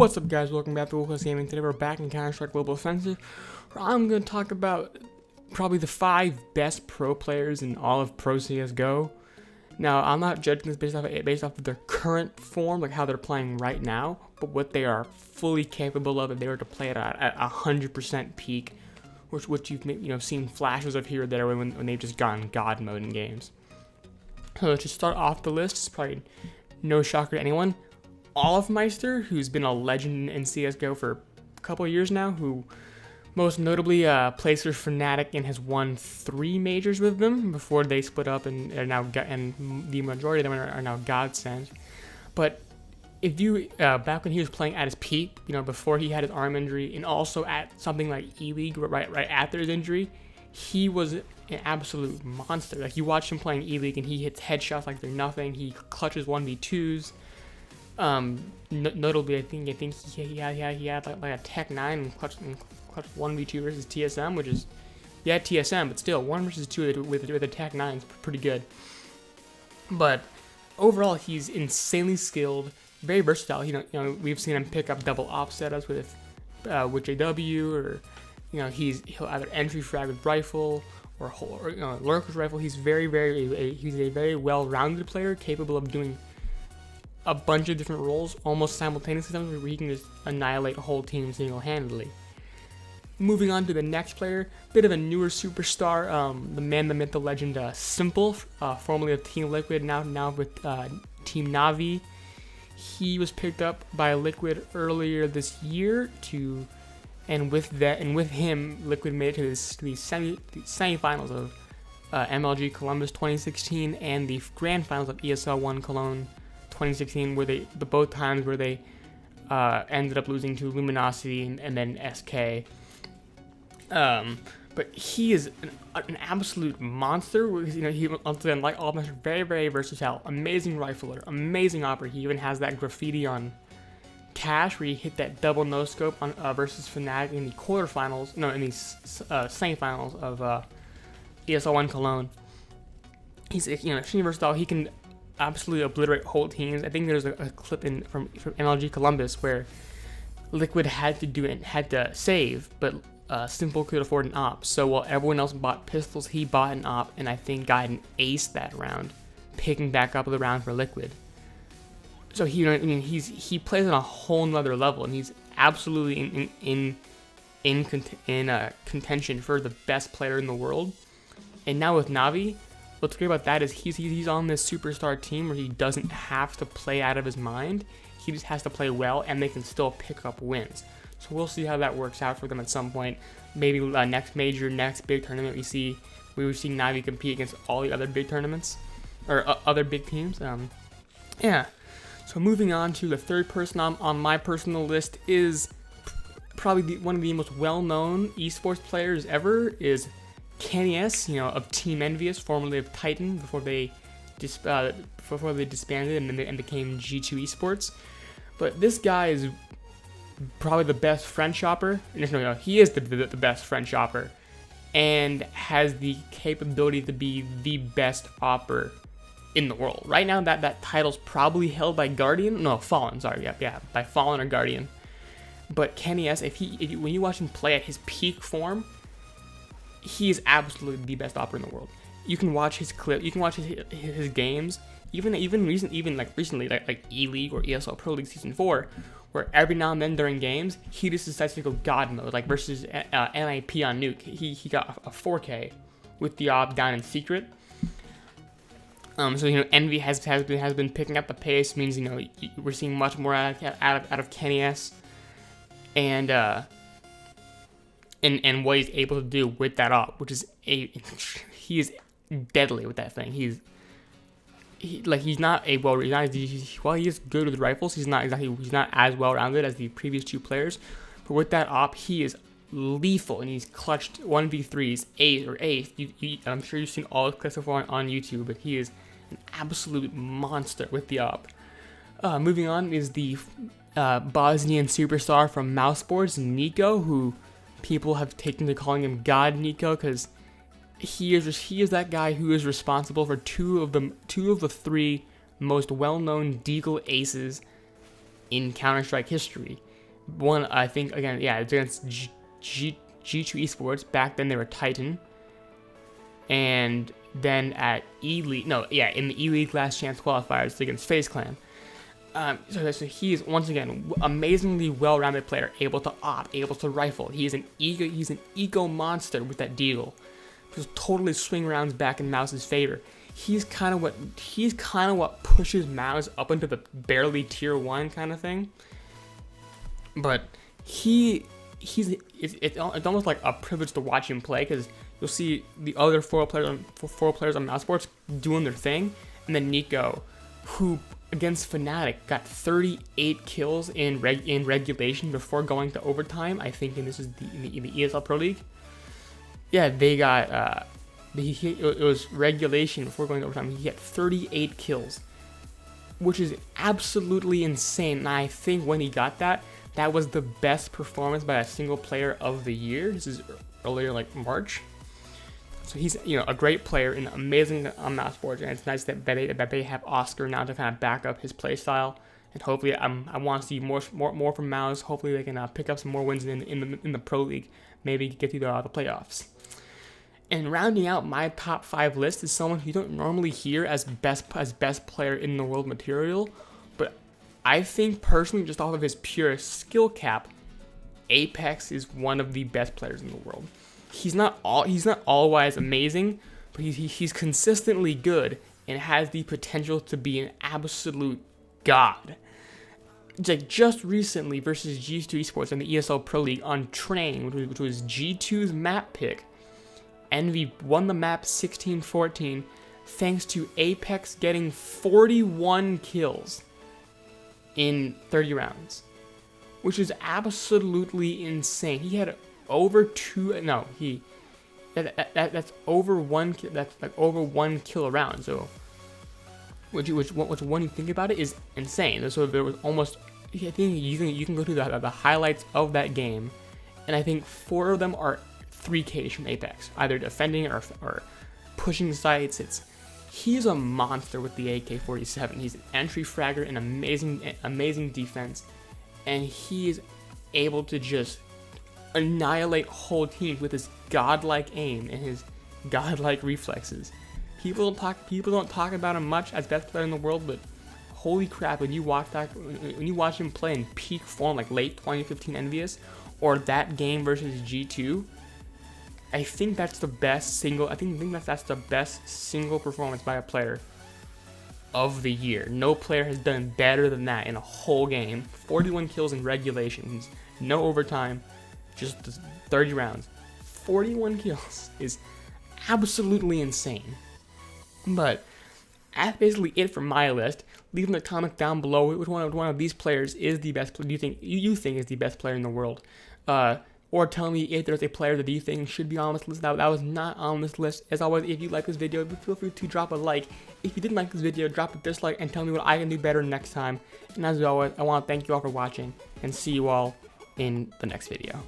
What's up, guys? Welcome back to GoldClassGaming. Today we're back in Counter-Strike Global Offensive, where I'm going to talk about probably the 5 best pro players in all of Pro CSGO. Now, I'm not judging this based off of their current form, like how they're playing right now, but what they are fully capable of if they were to play it at 100% peak, which you've seen flashes of here or there when they've just gone God mode in games. So to start off the list, it's probably no shocker to anyone. Olofmeister, who's been a legend in CSGO for a couple of years now, who most notably plays for Fnatic and has won 3 majors with them before they split up and are now the majority of them are now godsend. But if you back when he was playing at his peak, before he had his arm injury, and also at something like E-League right after his injury, he was an absolute monster. Like, you watch him playing E-League and he hits headshots like they're nothing. He clutches 1v2s. Notably, I think he had like a Tech 9 and clutch 1v2 versus TSM, which is, yeah, TSM, but still 1 versus 2 with a Tech 9 is pretty good. But overall, he's insanely skilled, very versatile. We've seen him pick up double op setups with JW, or he'll either entry frag with rifle or lurker's rifle. He's he's a very well-rounded player, capable of doing a bunch of different roles almost simultaneously, where he can just annihilate a whole team single-handedly. Moving on to the next player, bit of a newer superstar, the man, the myth, the legend, Simple, formerly of Team Liquid, now with Team Na'Vi. He was picked up by Liquid earlier this year and with him, Liquid made it to the semifinals of MLG Columbus 2016 and the grand finals of ESL 1 Cologne 2016, where both times where they ended up losing to Luminosity and then SK. But he is an absolute monster. He once again, like all of very, very versatile, amazing rifler, amazing operator. He even has that graffiti on Cash where he hit that double NoScope on versus Fnatic in the quarterfinals, in the semifinals of ESL 1 Cologne. He's extremely versatile. He can absolutely obliterate whole teams. I think there's a clip from MLG Columbus where Liquid had to save, but Simple could afford an op. So while everyone else bought pistols, he bought an op, and I think got an ace that round, picking back up the round for Liquid. So he plays on a whole nother level, and he's absolutely in contention for the best player in the world. And now with Na'Vi, what's great about that is he's on this superstar team where he doesn't have to play out of his mind. He just has to play well, and they can still pick up wins. So we'll see how that works out for them at some point. Maybe next big tournament we will see Na'Vi compete against all the other big tournaments or other big teams. Yeah. So moving on to the third person on my personal list is probably one of the most well-known esports players ever, is KennyS, of Team Envious, formerly of Titan, before they disbanded and became G2 Esports. But this guy is probably the best French shopper. No, he is the best French shopper, and has the capability to be the best opper in the world. Right now, that title's probably held by Guardian. No, Fallen. Sorry, yeah, by Fallen or Guardian. But KennyS, when you watch him play at his peak form, he is absolutely the best operator in the world. You can watch his clip. You can watch his games. Even recently, like E-League or ESL Pro League Season 4, where every now and then during games, he just decides to go God mode, like versus NIP on Nuke. He got a 4K with the op down in secret. So Envy has been picking up the pace. Means we're seeing much more out of KennyS, and what he's able to do with that op, which is he is deadly with that thing. He's not while he is good with rifles, he's not as well rounded as the previous 2 players. But with that op, he is lethal, and he's clutched 1v3s, 8. I'm sure you've seen all the clips before on YouTube, but he is an absolute monster with the op. Moving on is the Bosnian superstar from Mouseboards, Nico, who people have taken to calling him God Nico, because he is that guy who is responsible for two of the 3 most well-known Deagle aces in Counter-Strike history. One, I think, again, yeah, it's against G2 Esports. Back then they were Titan. And then at E-League, no, yeah, in the E-League last chance qualifiers against FaZe Clan. So he is, once again, amazingly well-rounded player, able to op, able to rifle. He's an ego monster with that deagle. Just totally swing rounds back in Mouse's favor. He's kind of what pushes Mouse up into the barely tier 1 kind of thing. But it's almost like a privilege to watch him play, because you'll see the other four players on Mouse Sports doing their thing, and then Nico, who against Fnatic got 38 kills in regulation before going to overtime. I think, and this is in the ESL Pro League. Yeah, they got it was regulation before going to overtime. He got 38 kills, which is absolutely insane. And I think when he got that was the best performance by a single player of the year. This is earlier, like March. So he's, a great player and amazing on Mouse Sports, and it's nice that they have Oscar now to kind of back up his play style. And hopefully, I want to see more from Mouse. Hopefully, they can pick up some more wins in the Pro League, maybe get through the playoffs. And rounding out my top 5 list is someone who you don't normally hear as best player in the world material, but I think personally, just off of his pure skill cap, Apex is one of the best players in the world. He's not all-wise amazing, but he's consistently good and has the potential to be an absolute god. Like just recently versus G2 Esports in the ESL Pro League on Train, which was G2's map pick, Envy won the map 16-14 thanks to Apex getting 41 kills in 30 rounds, which is absolutely insane. He had that's over one kill a round. So which when you think about it is insane. So there was almost, I think you can go through the highlights of that game, and I think 4 of them are 3Ks from Apex, either defending or pushing sites. He's a monster with the AK-47. He's an entry fragger and amazing defense, and he is able to just annihilate whole teams with his godlike aim and his godlike reflexes. People don't talk about him much as best player in the world, but holy crap, when you watch him play in peak form, like late 2015 Envious, or that game versus G2, I think that's the best single. I think that's the best single performance by a player of the year. No player has done better than that in a whole game. 41 kills in regulations, no overtime, just 30 rounds. 41 kills is absolutely insane. But that's basically it for my list. Leave in the comments down below which one of these players is the best. Do you think is the best player in the world? Or tell me if there's a player that you think should be on this list that was not on this list. As always, if you like this video, feel free to drop a like. If you didn't like this video, drop a dislike and tell me what I can do better next time. And as always, I want to thank you all for watching and see you all in the next video.